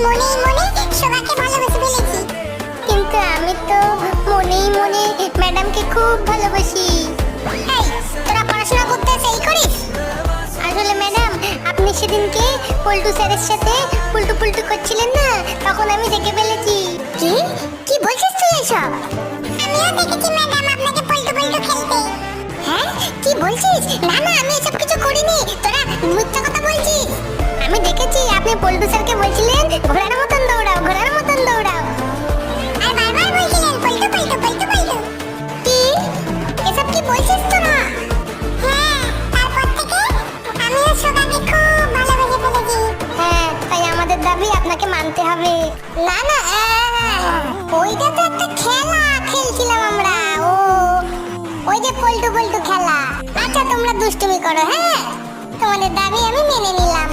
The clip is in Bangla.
মনেই মনে সোনাকে ভালোবেসে ফেলেছি। কিন্তু আমি তো মনেই মনে ম্যাডামকে খুব ভালোবাসি। এই, তোরা পড়াশোনা করতে সেই করিস? আসলে ম্যাডাম, আপনি সেদিনকে পল্টু স্যারের সাথে পুলটু পুলটু করছিলেন না, তখন আমি দেখে ফেলেছি। কি কি বলছিস তুই এসব? আমিও দেখেছি ম্যাডাম আপনাকে পল্টু পল্টু খেলতে। হ্যাঁ, কি বলছিস? না না, আমি এসব কিছু করিনি, তোরা মিথ্যা কথা বলছিস। আমি দেখেছি আপনি পল্টু স্যারকে বলছিলেন ঘোড়ার মতন দৌড়াও, ঘোড়ার মতন দৌড়াও। আর বারবার বলছিলেন পল্টু পল্টু পল্টু পল্টু। কি এসব কি বলছিস তোরা? হ্যাঁ, তারপর থেকে আমিও সোনাকে খুব ভালোবেসে ফেলেছি। হ্যাঁ, তাই আমাদের দাবি আপনাকে মানতে হবে। না না, ওইটা তো একটা খেলা খেলছিলাম আমরা। ও, ওই যে পল্টু পল্টু খেলা। আচ্ছা, তোমরা দুষ্টুমি করো, হ্যাঁ? তোমাদের দাবি আমি মেনে নিলাম।